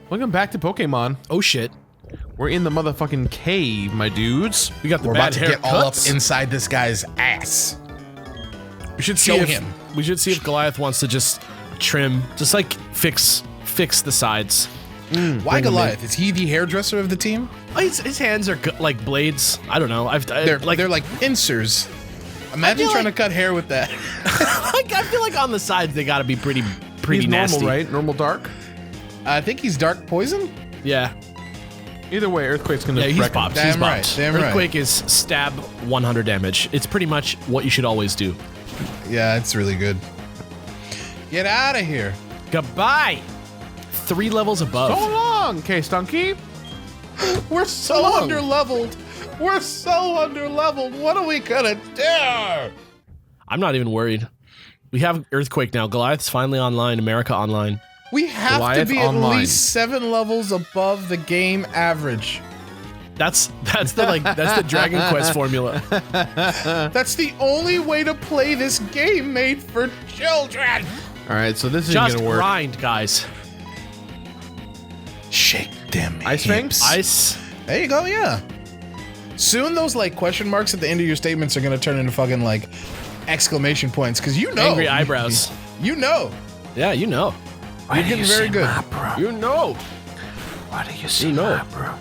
Welcome back to Pokemon. Oh shit. We're in the motherfucking cave, my dudes. We got the We're bad about to get all up haircuts. inside this guy's ass. We should Show see him. We should see if Goliath wants to just trim, just like fix the sides. Why Goliath? Is he the hairdresser of the team? Oh, his hands are like blades. I don't know. They're like pincers. Imagine trying to cut hair with that. like I feel like on the sides they got to be pretty He's nasty, normal, right? Normal dark? I think he's dark poison. Yeah. Either way, Earthquake's gonna Yeah, he's wreck him. popped. Damn He's right, popped. damn right. Earthquake is stab 100 damage. It's pretty much what you should always do. Yeah, it's really good. Get out of here. Goodbye. 3 levels above. So long, K-Stunky. We're so underleveled. We're so underleveled. What are we gonna do? I'm not even worried. We have Earthquake now. Goliath's finally online. America online. We have Goliath to be online. at least 7 levels above the game average. That's the Dragon Quest formula. That's the only way to play this game made for children. All right, so this isn't Just gonna work. grind, guys. Shake them Ice hips. Fangs? Ice. There you go, yeah. Soon those like question marks at the end of your statements are gonna turn into fucking like exclamation points, because you know. Angry eyebrows. You know. Yeah, you know. You're getting very good. You know. Why do you see bro?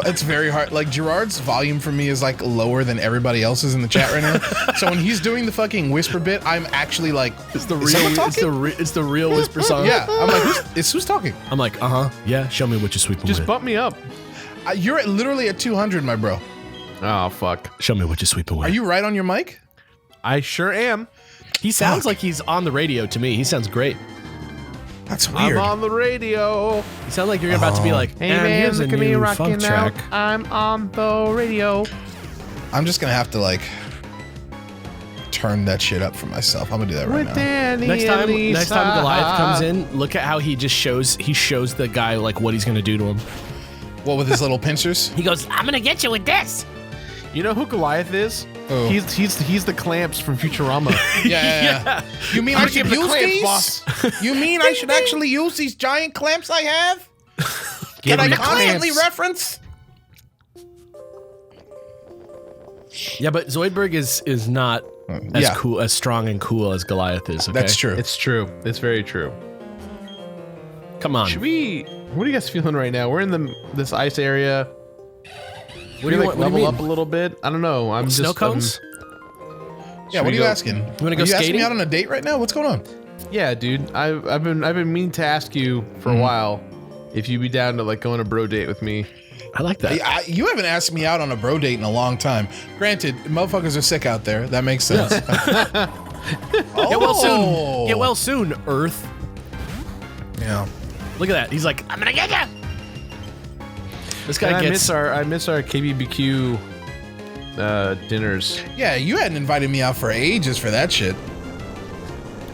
It's very hard. Like Jirard's volume for me is like lower than everybody else's in the chat right now. So when he's doing the fucking whisper bit, I'm actually like, It's the is someone talking? it's the real whisper song. Yeah, I'm like, who's talking? I'm like, yeah, show me what you're sweeping Just with. bump me up. You're literally at 200, my bro. Oh, fuck. Show me what you're sweeping with. Are you right on your mic? I sure am. He sounds like he's on the radio to me. He sounds great. That's weird. I'm on the radio. You sound like you're about to be like, Hey, and man, here's a look at me new rocking funk out. track. I'm on the radio. I'm just gonna have to like turn that shit up for myself. I'm gonna do that right With now. Danny Next time and Goliath comes Lisa. in, look at how he shows the guy like what he's gonna do to him. What with his little pincers? He goes, I'm gonna get you with this. You know who Goliath is? Oh. He's the clamps from Futurama. Yeah. You mean I should the use clamps, these? boss. You mean I should actually use these giant clamps I have? Give That I him the constantly clamps. reference? Yeah, but Zoidberg is not as yeah. cool, as strong and cool as Goliath is. Okay? That's true. It's true. It's very true. Come on. Should we? What are you guys feeling right now? We're in this ice area. What do you want? What do you level mean? up a little bit? I don't know. I'm Snow just cones? Yeah, what are we you go- asking? You wanna Are go you asking skating? me out on a date right now? What's going on? Yeah, dude. I've been meaning to ask you for a while if you'd be down to like go on a bro date with me. I like that. You haven't asked me out on a bro date in a long time. Granted, motherfuckers are sick out there. That makes sense. Get well soon. Get well soon, Earth. Yeah. Look at that. He's like, I'm gonna get you. This guy And gets. I miss our KBBQ dinners. Yeah, you hadn't invited me out for ages for that shit.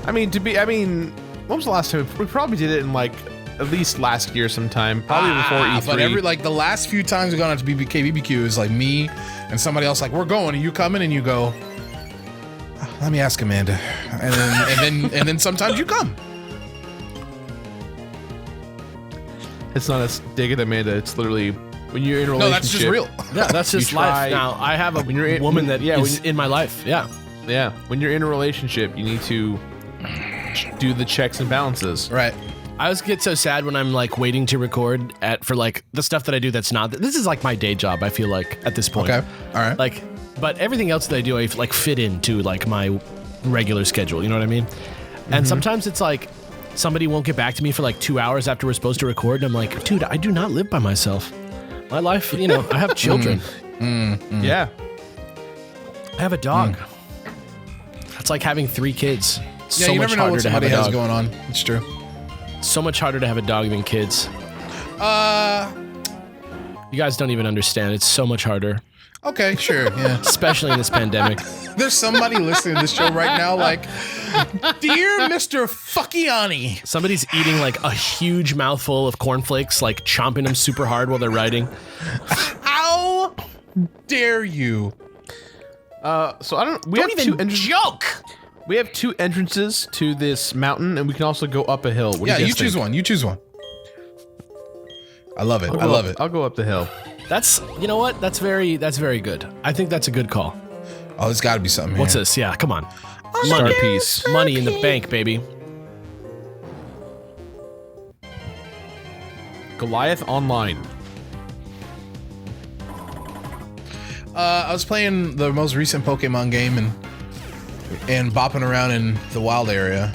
I mean, when was the last time? We probably did it in like at least last year sometime. Probably before E3. But the last few times we've gone out to KBBQ is like me and somebody else like, we're going, are you coming? And you go, let me ask Amanda. And then sometimes you come. It's not a dig at Amanda. It's literally when you're in a relationship. No, that's just real. Yeah, that's just You try- life. Now I have a when you're in- woman that yeah, is when- in my life. Yeah. Yeah, when you're in a relationship, you need to do the checks and balances. Right. I always get so sad when I'm like waiting to record for like the stuff that I do that's not. This is like my day job. I feel like at this point. Okay. All right. Like, but everything else that I do, I like fit into like my regular schedule. You know what I mean? And sometimes it's like somebody won't get back to me for like 2 hours after we're supposed to record, and I'm like, dude, I do not live by myself. My life, you know, I have children. Yeah. I have a dog. It's like having 3 kids. Yeah, So you much never know harder what to have somebody a has dog. going on. It's true. So much harder to have a dog than kids. You guys don't even understand. It's so much harder, Okay, sure, yeah. especially in this pandemic. There's somebody listening to this show right now like, Dear Mr. Faciane. Somebody's eating like a huge mouthful of cornflakes, like chomping them super hard while they're writing. How dare you? So I don't. We Don't have even two joke. We have 2 entrances to this mountain, and we can also go up a hill. What do Yeah, you you guys choose think? one. You choose one. I love it. I'll I go love up- it. I'll go up the hill. That's, you know what? That's very good. I think that's a good call. Oh, there's got to be something here. What's this? Yeah, come on. Start piece. Money in the bank, baby. Goliath Online. I was playing the most recent Pokemon game and bopping around in the wild area,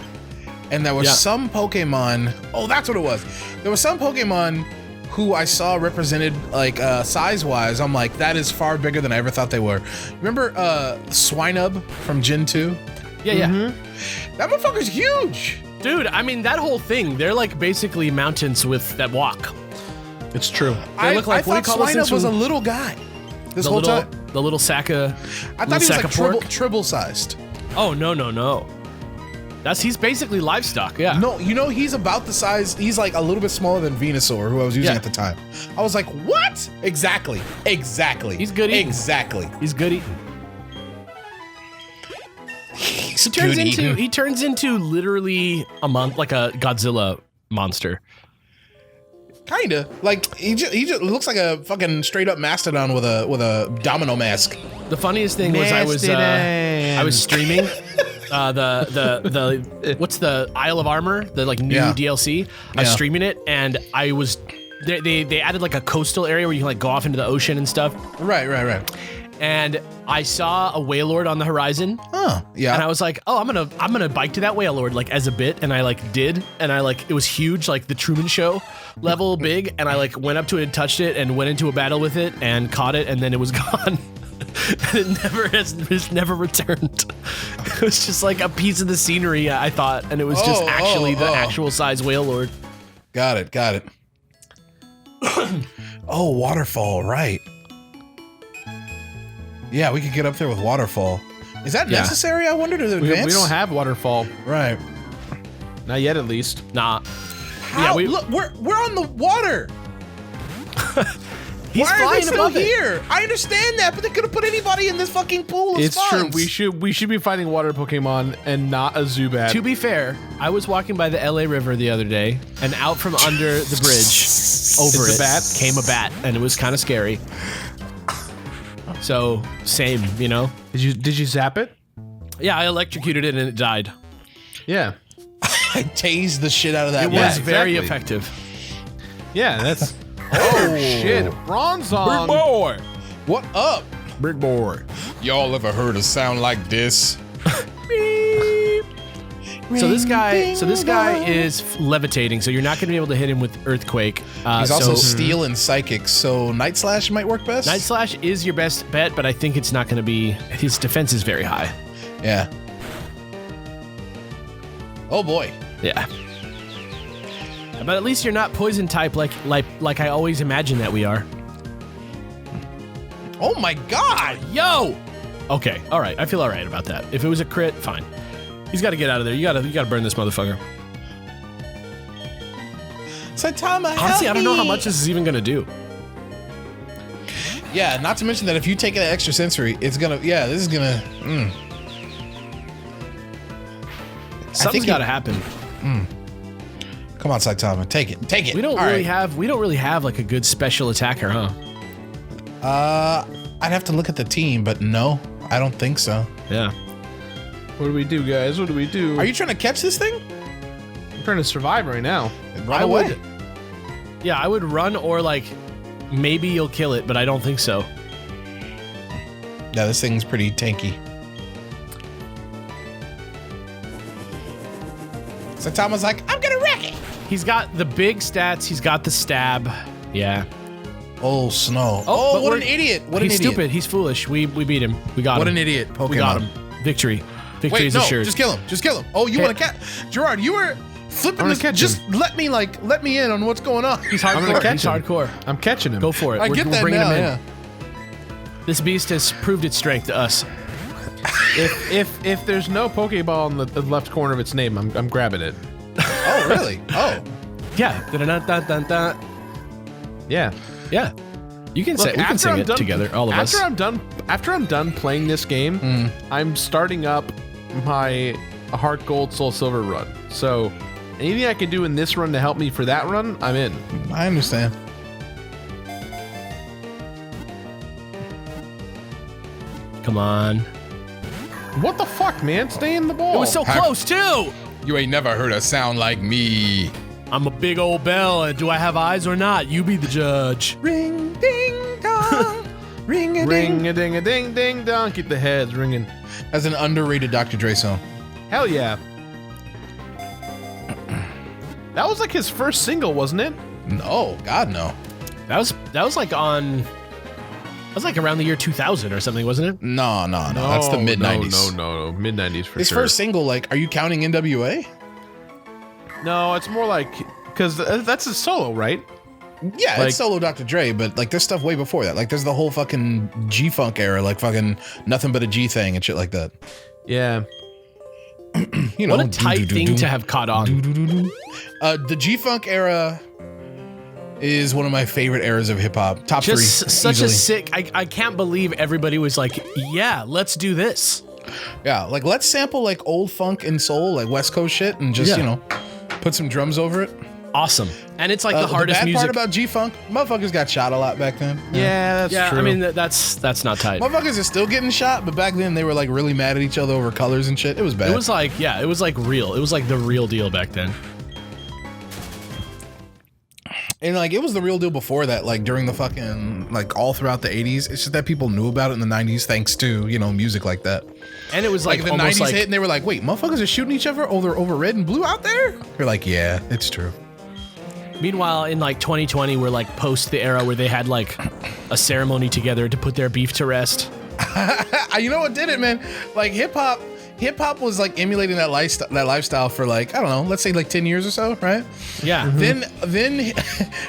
and there was Yeah. some Pokemon. Oh, that's what it was. There was some Pokemon who I saw represented like size-wise. I'm like, that is far bigger than I ever thought they were. Remember Swinub from Gen 2? Yeah. That motherfucker's huge. Dude, I mean, that whole thing, they're like basically mountains with that walk. It's true. They look like, I what do you thought call those things Swinub was a from- little guy. This The whole little, time. the little sack of, I thought he was sack like of pork. tribble sized. Oh, no. He's basically livestock, yeah. No, you know, he's about the size, he's like a little bit smaller than Venusaur, who I was using Yeah. at the time. I was like, what? Exactly. He's good eating. Exactly. He's good eating. He's He turns into literally like a Godzilla monster. Kinda. Like, he just looks like a fucking straight up mastodon with a domino mask. The funniest thing was I was streaming the what's the Isle of Armor, the like new Yeah. DLC. I was Yeah. streaming it, and I was they added like a coastal area where you can like go off into the ocean and stuff. Right. And I saw a Whalelord on the horizon. Huh. Yeah. And I was like, oh, I'm gonna bike to that Whalelord like as a bit, and I like did, and I like it was huge, like the Truman Show level big, and I like went up to it and touched it and went into a battle with it and caught it, and then it was gone. And it's never returned. It was just like a piece of the scenery, I thought, and it was just actually the actual size Whalelord. Got it. Oh, waterfall, right. Yeah, we could get up there with waterfall. Is that Yeah. necessary? I wondered to We advance. don't have waterfall. Right. Not yet, at least. Nah. How? we- Look, we're on the water. He's Why are they flying still above it. here? I understand that, but they could have put anybody in this fucking pool of It's true. spawns. We should be fighting water Pokemon and not a Zubat. To be fair, I was walking by the LA River the other day, and out from under the bridge, over It's it, a bat? came a bat, and it was kind of scary. So, same, you know? Did you zap it? Yeah, I electrocuted it and it died. Yeah. I tased the shit out of that. It Yeah, was very exactly. effective. Yeah, that's. Oh shit! Bronzong. boy! What up? Big boy. Y'all ever heard a sound like this? So this guy is levitating, so you're not going to be able to hit him with Earthquake. He's also so steel and psychic, so Night Slash might work best. Night Slash is your best bet, but I think it's not going to be. His defense is very high. Yeah. Oh boy. Yeah. But at least you're not poison type like I always imagine that we are. Oh my god. Yo! Okay, all right. I feel all right about that. If it was a crit, fine. He's got to get out of there. You got to burn this motherfucker. Saitama, help Honestly, I don't know how me. much this is even going to do. Yeah, not to mention that if you take an extra sensory, it's gonna. Yeah, this is gonna. Something's got to happen. Come on, Saitama, take it. Take it. We don't All really right. have like a good special attacker, huh? I'd have to look at the team, but no, I don't think so. Yeah. What do we do, guys? What do we do? Are you trying to catch this thing? I'm trying to survive right now. Run away. would. Yeah, I would run or like maybe you'll kill it, but I don't think so. Yeah, this thing's pretty tanky. Saitama's like, I'm gonna wreck it. He's got the big stats. He's got the stab. Yeah. Oh, Snow. Oh, Oh, but what we're- an idiot. What an He's idiot. stupid. He's foolish. We beat him. We got What him. an idiot, Pokemon. We got him. Victory. Victory's Wait, no, assured. just kill him. Just kill him. Oh, you want to catch Jirard? You were flipping this. Just let me in on what's going on. He's hardcore. He's hardcore. I'm catching him. Go for it. I get that bringing now. him in. Yeah. This beast has proved its strength to us. If there's no Pokeball in the left corner of its name, I'm grabbing it. Oh, really? Oh. Yeah. Dun-dun-dun-dun-dun. Yeah. Yeah. You can Look, we can sing it together, all of us. After I'm done playing this game, I'm starting up my Heart Gold Soul Silver run. So anything I can do in this run to help me for that run, I'm in. I understand. Come on. What the fuck, man? Stay in the ball. It was so close, too. You ain't never heard a sound like me. I'm a big old bell, and do I have eyes or not? You be the judge. Ring, ding, dong. Ring, a ding. Ring a ding a ding ding dong. Keep the heads ringing. That's an underrated Dr. Dre song. Hell yeah. That was like his first single, wasn't it? No, God, no. That was like on. That was like around the year 2000 or something, wasn't it? No. That's the mid 90s. No. Mid 90s for His sure. first single, like, are you counting NWA? No, it's more like because that's a solo, right? Yeah, Like- it's solo Dr. Dre, but like there's stuff way before that. Like there's the whole fucking G-Funk era, like fucking Nothing But a G Thing and shit like that. Yeah. You know, What a tight thing to have caught on. The G-Funk era is one of my favorite eras of hip hop. Top three. Just such easily. a sick. I can't believe everybody was like, yeah, let's do this. Yeah, like let's sample like old funk and soul, like West Coast shit, and just, Yeah. you know, put some drums over it. Awesome. And it's like the hardest bad music. part about G-Funk, motherfuckers got shot a lot back then. Yeah, that's yeah, true. I mean, that's not tight. Motherfuckers are still getting shot, but back then they were like really mad at each other over colors and shit. It was bad. It was like, yeah, it was like real. It was like the real deal back then. And like it was the real deal before that, like during the fucking like all throughout the 80s. It's just that people knew about it in the 90s thanks to, you know, music like that. And it was like Like the almost 90s like, hit and they were like, wait, motherfuckers are shooting each other over red and blue out there? You're like, yeah, it's true. meanwhile, in like 2020, we're like post the era where they had like a ceremony together to put their beef to rest. You know what did it, man? Like hip hop was like emulating that lifestyle for like, I don't know, let's say like 10 years or so, right? Yeah. Then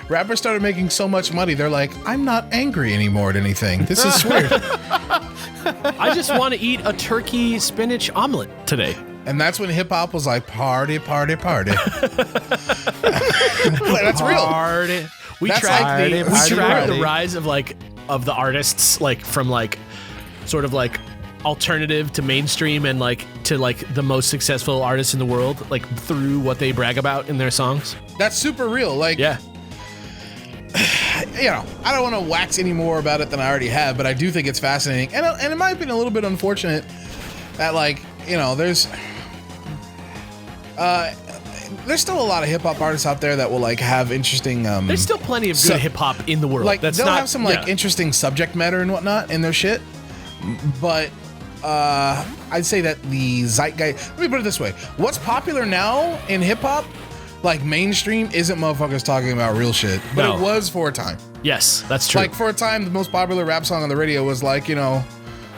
rappers started making so much money. They're like, I'm not angry anymore at anything. This is weird. I just want to eat a turkey spinach omelet today. And that's when hip hop was like party, party, party. That's real. Party. We That's tracked like the, the- we tracked the party. rise of like of the artists, like from like sort of like alternative to mainstream and like to like the most successful artists in the world, like through what they brag about in their songs. That's super real. Like, Yeah. you know, I don't want to wax any more about it than I already have, but I do think it's fascinating. And it might be a little bit unfortunate that, like, you know, there's still a lot of hip hop artists out there that will like have interesting. There's still plenty of good So- hip hop in the world. like That's they'll not, have some like yeah. interesting subject matter and whatnot in their shit, but I'd say that the zeitgeist. Let me put it this way: what's popular now in hip hop, like mainstream, isn't motherfuckers talking about real shit, but No. it was for a time. Yes, that's true. Like for a time, the most popular rap song on the radio was like, you know,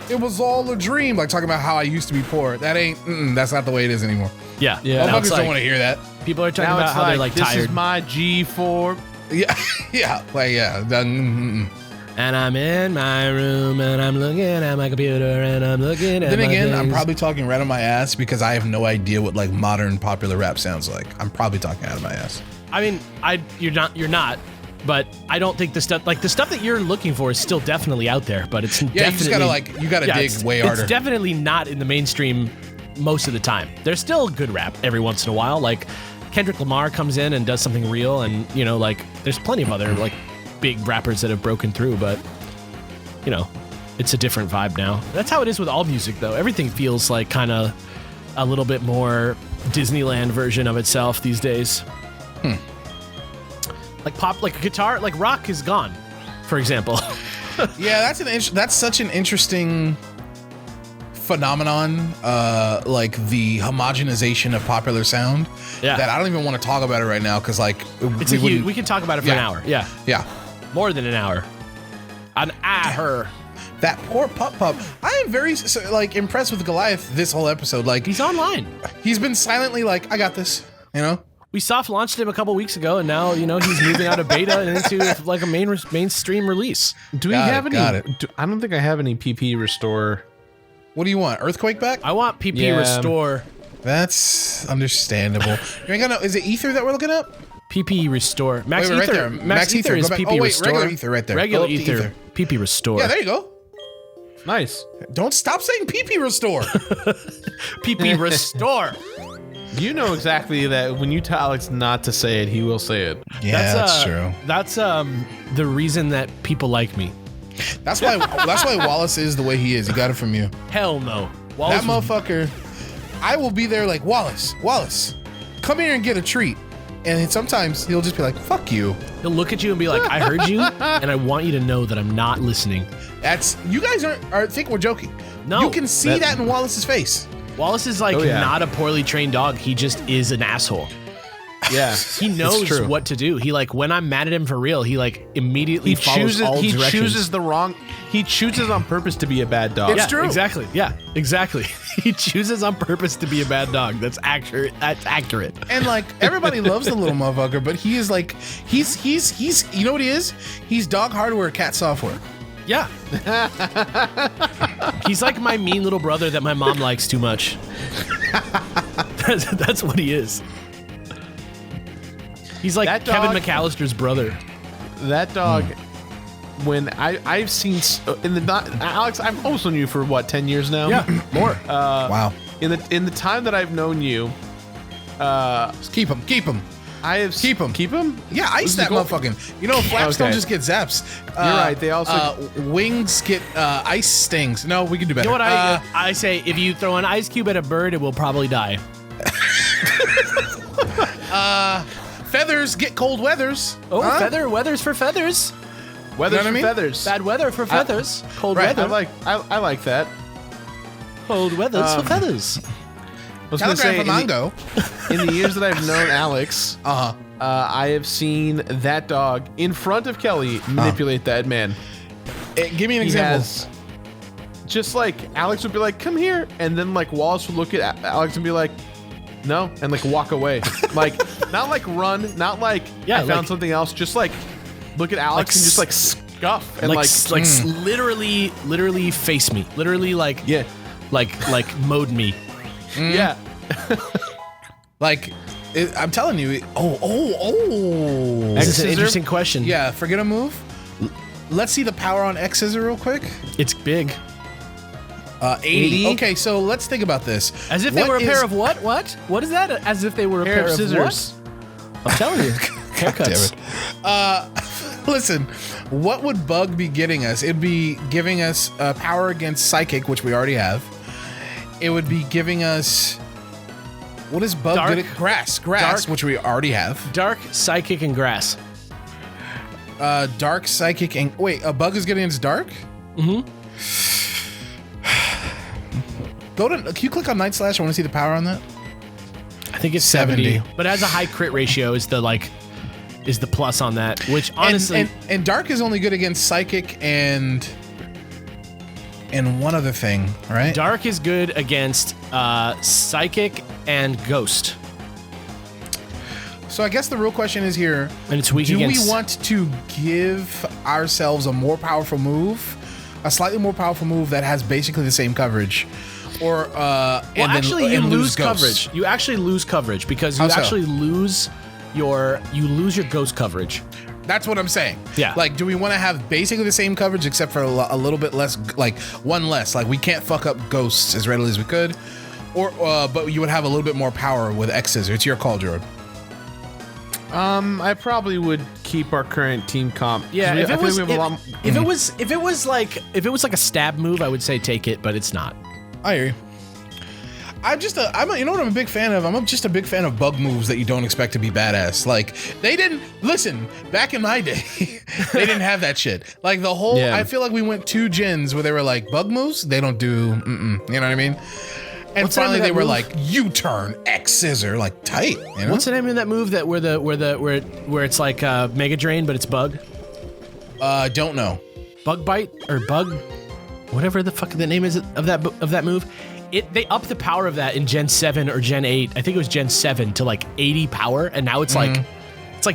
it was all a dream, like talking about how I used to be poor. That ain't. That's not the way it is anymore. yeah. Yeah. Now Motherfuckers it's don't like, want to hear that. people are talking Now about it's how they're like this tired. is my G4. Yeah, yeah, like yeah. And I'm in my room and I'm looking at my computer and I'm looking at Then my again, I'm things. probably talking right on my ass because I have no idea what like modern popular rap sounds like. I'm probably talking out of my ass. I mean, you're not, but I don't think the stuff that you're looking for is still definitely out there, but it's definitely, Yeah, you just gotta like you gotta dig it's, way harder. It's definitely not in the mainstream most of the time. There's still good rap every once in a while. Like Kendrick Lamar comes in and does something real, and you know, like there's plenty of other like big rappers that have broken through, but you know, it's a different vibe now. That's how it is with all music, though. Everything feels like kind of a little bit more Disneyland version of itself these days. Like pop, like guitar, like rock is gone, for example. Yeah, that's such an interesting phenomenon, like the homogenization of popular sound. Yeah. That I don't even want to talk about it right now because like It's we a huge. wouldn't- We can talk about it for an Yeah. hour. Yeah, yeah. more than an hour. An hour. That poor pup. I am very like impressed with Goliath this whole episode. Like He's online. he's been silently like, I got this. You know. We soft launched him a couple weeks ago, and now he's moving out of beta and into like a mainstream release. Do we have any? I don't think I have any PP restore. What do you want? Earthquake back? I want PP restore. That's understandable. You ain't got no. Is it ether that we're looking up? PP restore. Max Wait, ether. right there. Max ether is PP restore. Regular ether right there. Regular Go up to ether. PP restore. Yeah, there you go. Nice. Don't stop saying PP restore. PP restore. You know exactly that when you tell Alex not to say it, he will say it. Yeah, that's true. That's the reason that people like me. That's why Wallace is the way he is. He got it from you. Hell no. Wallace That motherfucker. I will be there like, Wallace, come here and get a treat. And sometimes he'll just be like, fuck you. He'll look at you and be like, I heard you, and I want you to know that I'm not listening. You guys aren't think we're joking. No. You can see that in Wallace's face. Wallace is like not a poorly trained dog. He just is an asshole. Yeah. He knows what to do. He like, when I'm mad at him for real, he like immediately follows all directions. He chooses the wrong. He chooses on purpose to be a bad dog. It's true. Exactly. Yeah, exactly. He chooses on purpose to be a bad dog. That's accurate. And like everybody loves the little motherfucker, but he is like he's you know what he is? He's dog hardware, cat software. Yeah. He's like my mean little brother that my mom likes too much. That's what he is. He's like That Kevin dog- McAllister's brother. That dog. When I've seen Alex, I've almost known you for what 10 years now. Yeah, more. Wow. In the time that I've known you, Just keep him. I have Keep him. Keep him. Yeah, ice that motherfucking. You know, flaps don't just get zaps. You're right. They also wings get ice stings. No, we can do better. You know what I say? If you throw an ice cube at a bird, it will probably die. Feathers get cold weathers. Oh, weather's for feathers. weather's You know what I mean? for feathers. Bad weather for feathers. Cold right, weather. I like that. Cold weather's for feathers. I was gonna say Telegram for Mongo. in the years that I've known Alex, I have seen that dog in front of Kelly manipulate that man. Give me an He example. has, just like Alex would be like, "Come here," and then like Wallace would look at Alex and be like, "No," and like walk away. Like not like run, not like I found like- something else. Just like look at Alex Like and just like scuff and literally face me. Literally like like mode me. yeah. Like, I'm telling you. This is an interesting question. Yeah, forget a move. Let's see the power on X Scissor real quick. It's big. 80. Okay, so let's think about this. As if they were a pair of what? What is that? As if they were a pair of scissors. What? I'm telling you. Haircuts. Listen, what would Bug be getting us? It'd be giving us power against Psychic, which we already have. It would be giving us... What is Bug Dark. good at? Grass, Dark. which we already have. Dark, psychic, and grass. Dark, Psychic, and... Wait, Bug is good against Dark? Mm-hmm. Can you click on Night Slash? I want to see the power on that. I think it's 70. But it has a high crit ratio is the plus on that, which honestly... And Dark is only good against Psychic and one other thing, right? Dark is good against psychic and ghost. So I guess the real question is here, And it's weak do against... we want to give ourselves a more powerful move, a slightly more powerful move that has basically the same coverage? Or you lose ghosts? coverage. You actually lose coverage because you How so? actually lose your ghost coverage. That's what I'm saying. Yeah. Like, do we want to have basically the same coverage except for a little bit less, like one less? Like, we can't fuck up ghosts as readily as we could, or but you would have a little bit more power with X Scissor. It's your call, Jirard. I probably would keep our current team comp. Yeah, if it was like a stab move, I would say take it, but it's not. I hear you. You know what I'm a big fan of? I'm just a big fan of bug moves that you don't expect to be badass. Like, they didn't, listen, back in my day, they didn't have that shit. Like, the whole, I feel like we went 2 gens where they were like, bug moves? They don't do, you know what I mean? And What's the name finally of that they were move? like, U-turn, X Scissor, like, tight, you know? What's the name of that move that where it's like Mega Drain, but it's bug? Don't know. Bug bite or bug? whatever the fuck the name is of that move. They upped the power of that in Gen 7 or Gen 8. I think it was Gen 7 to like 80 power, and now it's like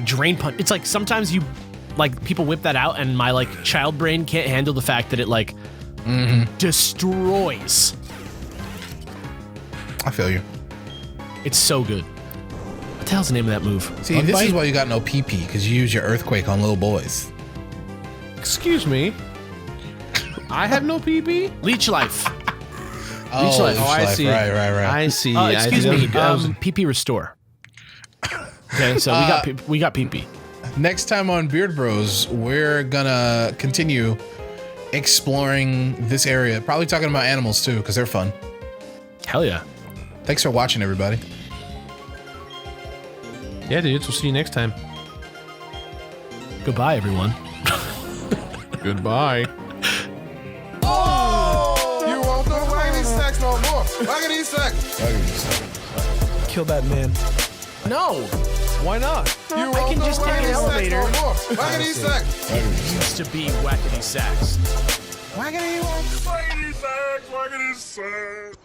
Drain Punch. It's like sometimes people whip that out, and my like child brain can't handle the fact that it like destroys. I feel you. It's so good. What the hell's the name of that move? See, this is why you got no PP, because you use your Earthquake on little boys. Excuse me. I have no PP? Leech Life. Leech Life. I see. Right. I see. Excuse me. PP Restore. Okay, so we got PP. Next time on Beard Bros, we're gonna continue exploring this area. Probably talking about animals too, because they're fun. Hell yeah. Thanks for watching, everybody. Yeah, dudes. We'll see you next time. Goodbye, everyone. Goodbye. You won't go waggity sex no more. Waggity sex. Kill that man. No. Why not? You I can just take an elevator. No more. Waggity sex. Used to be Wackety Sacks. Waggity sex. Waggity sex. Waggity sex.